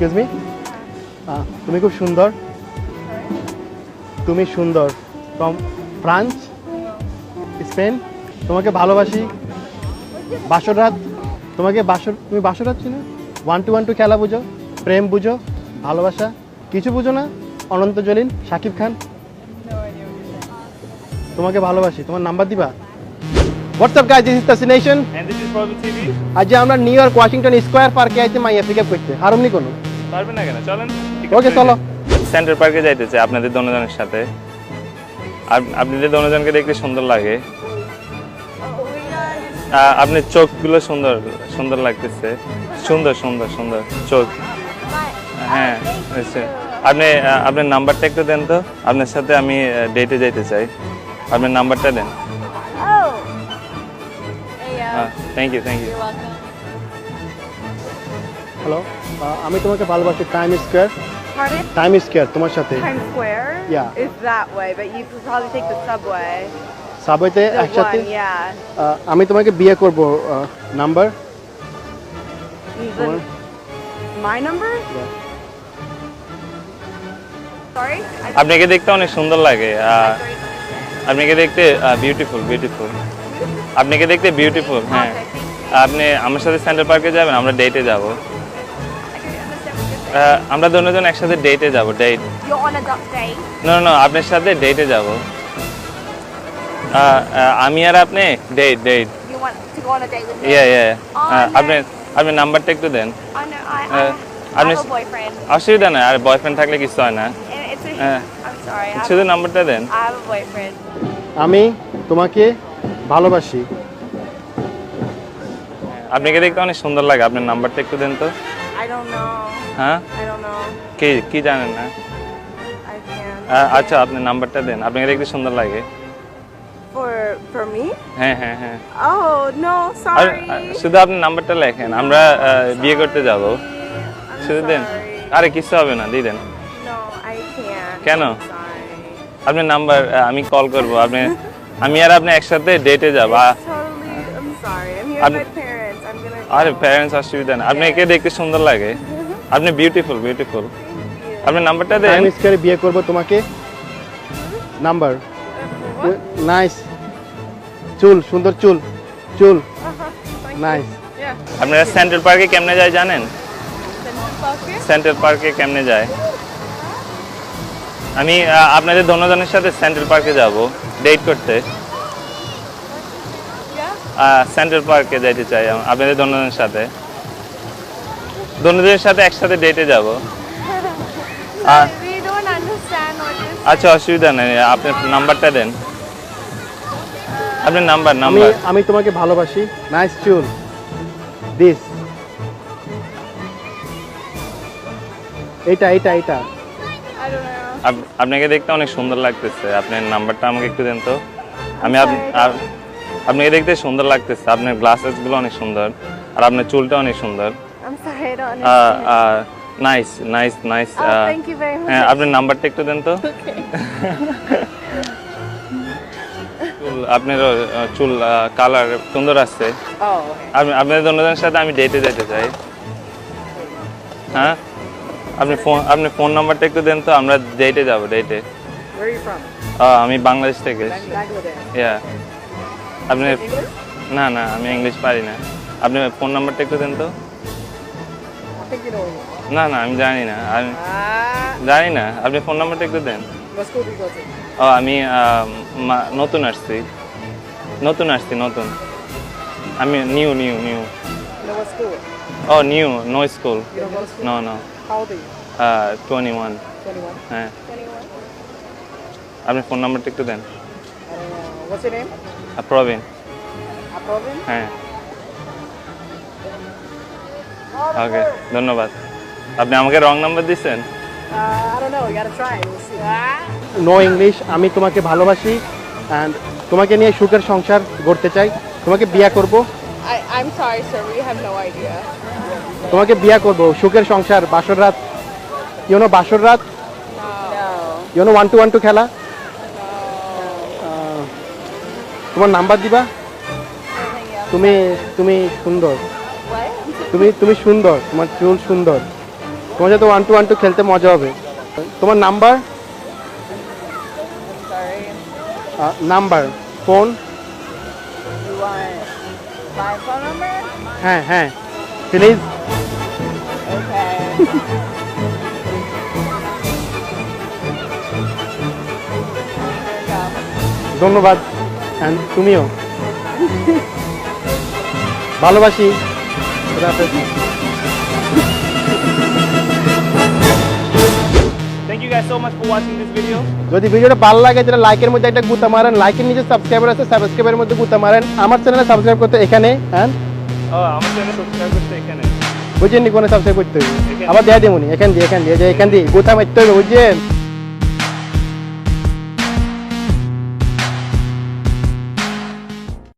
Excuse me, তুমি খুব সুন্দর, তুমি সুন্দর। From France, Spain. তোমাকে ভালোবাসি। বাসর রাত, তুমি বাসর রাত চিনো? 1 to 1 2 খেলা বুঝো, প্রেম বুঝো, ভালোবাসা কিছু বুঝো না? অনন্ত জলিল, শাকিব খান। তোমাকে ভালোবাসি, তোমার নাম্বার দিবা? WhatsApp guys, this is destination And this is Probable TV. আজ আমরা নিউ ইয়র্ক ওয়াশিংটন স্কোয়ার পার্কে আইতে মাইয়া পিক আপ করতে, হারমনি কোনো। পারবেন না কেন? চলেন। ওকে চলো। সেন্টার পার্কে যাইতেছে আপনাদের দোনোজনের সাথে। আপনাদের দোনোজনকে দেখতে সুন্দর লাগে। আপনার চোখগুলো সুন্দর সুন্দর লাগতেছে, সুন্দর সুন্দর সুন্দর চোখ। হ্যাঁ, আপনার নাম্বারটা একটু দেন তো, আপনার সাথে আমি ডেটে যাইতে চাই। আপনার নাম্বারটা দেন। Oh. Thank you. You're welcome. হ্যালো, আমি তোমাকে ভালোবাসি। Time square, Pardon? Time square তোমার সাথে। Times Square? Yeah. It's that way, but you could probably take the subway. সাবওয়েতে The একসাথে। one, yeah. আমি তোমাকে বিয়ে করব। Number? The, my number? Yeah. Sorry? আপনাকে দেখতে অনেক সুন্দর লাগে। আপনাকে দেখতে বিউটিফুল। আপনাকে দেখতে বিউটিফুল। হ্যাঁ, আপনি আমার সাথে সেন্টার পার্কে যাবেন, আমরা ডেটে যাব। আমরা দুজন একসাথে ডেটে যাব। Date? You're on a date? না, আপনার সাথে ডেটে যাব। আমি আর আপনি date. You want to go on a date with me? Yeah. Oh, আপনি নাম্বারটা একটু দেন। Oh no, I আপনি have a boyfriend. অসুবিধা নাই, আর বয়ফ্রেন্ড থাকলে কিছু হয় না। It's a, Uh, I'm sorry. শুধু নাম্বারটা দেন। I have a boyfriend. আমি তোমাকে ভালোবাসি। আপনাকে দেখতে অনেক সুন্দর লাগে, আপনার নাম্বারটা একটু দেন তো। I don't know. হ্যাঁ, I don't know. কি জানেন না? I can't. আচ্ছা, আপনি নাম্বারটা দেন, আপনাকে দেখতে সুন্দর লাগে। For me? হ্যাঁ। Oh no, আর sorry. শুধু আপনি নাম্বারটা লেখেন, আমরা বিয়ে করতে যাব। I'm শুধু দেন। sorry. আরে কিছু হবে না, দিয়ে দেন। No, I can't. কেন? I'm sorry. আপনার নাম্বার আমি কল করব। আমি আর আপনি একসাথে ডেটে যাব। Totally, I'm sorry. I'm here with I'm- my parents. I'm gonna. আরে প্যারেন্টস অসুবিধা না, আপনাকে দেখতে সুন্দর লাগে, আপনি বিউটিফুল। আপনার নাম্বারটা দেন। টাইম স্কোয়ারে বিয়ে করব তোমাকে। নাম্বার? নাইস চুল, সুন্দর চুল। নাইস। Yeah. আপনারা সেন্ট্রাল পার্কে কেমনে যায় জানেন? সেন্ট্রাল পার্কে কেমনে যায়? আমি আপনাদের দোনোজনের সাথে সেন্ট্রাল পার্কে যাব ডেট করতে। সেন্ট্রাল পার্কে যাইতে চাই আপনাদের দোনোজনের সাথে। দোনোজনের সাথে একসাথে ডেটে যাব। We don't understand what you're আচ্ছা, অসুবিধা নেই, আপনার নাম্বারটা দেন। আপনার নাম্বার। আমি তোমাকে ভালোবাসি। নাইস চুল। দিস, এইটা। I don't know. আপনাকে দেখতে অনেক সুন্দর লাগতেছে, আপনার নাম্বারটা আমাকে একটু দেন তো। আপনাকে দেখতে সুন্দর লাগতেছে, আপনার গ্লাসেস গুলো অনেক সুন্দর, আর আপনার চুলটা অনেক সুন্দর। I'm sorry, I don't understand. Nice. Oh, thank you very much. হ্যাঁ, আপনার নাম্বারটা একটু দেন তো। আপনার চুল কালার সুন্দর আছে। Oh, আপনাদের দোনোজনের সাথে আমি ডেটে যেতে চাই। হ্যাঁ, আপনি ফোন নাম্বারটা একটু দেন তো, আমরা ডেটে যাব। ডেটে? where are you from? আমি বাংলাদেশ থেকে। Bangladesh. ইয়া। আপনি? না, আমি ইংলিশ পারি না। আপনি ফোন নাম্বারটা একটু দেন তো। I think you know English. না, আমি জানি না, আপনি ফোন নাম্বারটা একটু দেন। What school do you go to? আমি নতুন আসছি। আমি new. No, what school? New, no school. You don't go to school? No. How old are you? 21। 21. হ্যাঁ, 21. আপনি ফোন নাম্বারটা একটু দেন। I don't know. What's your name? Pravin. Probin? হ্যাঁ, ওকে, ধন্যবাদ। আপনি আমাকে রং নাম্বার দিচ্ছেন। I don't know. You gotta try it. We'll see. No English. আমি তোমাকে ভালোবাসি অ্যান্ড তোমাকে নিয়ে সুখের সংসার গড়তে চাই। তোমাকে বিয়ে করব। I'm sorry, sir. We have no idea. তোমাকে বিয়ে করব, সুখের সংসার, বাসর রাত। বাসর রাত? No. 1 to 1 2 খেলা। তোমার নাম্বার দিবা? তুমি সুন্দর। What? তুমি সুন্দর, তোমার চুল সুন্দর। তোমার সাথে 1-2 খেলতে মজা হবে। তোমার number? Sorry. Number phone? You want my phone number? হ্যাঁ হ্যাঁ please. Okay. Here you go. ধন্যবাদ। And তুমিও ভালোবাসি। খোদা হাফেজ। Thank you guys so much for watching this video. যদি ভিডিওটা ভালো লাগে তাহলে লাইকের মধ্যে একটা গুতা মারেন, লাইকের নিচে সাবস্ক্রাইবার আছে সাবস্ক্রাইবের মধ্যে গুতা মারেন। আমার চ্যানেলে সাবস্ক্রাইব করতে এখানে হ্যাঁ আমার চ্যানেল সাবস্ক্রাইব করতে এখানে বুঝছেন নি কোনে সাবস্ক্রাইব করতে হবে আবার দেয়া দেবনি এখান দিয়ে যে এখান দিয়ে গুতা মারতে হবে বুঝছেন।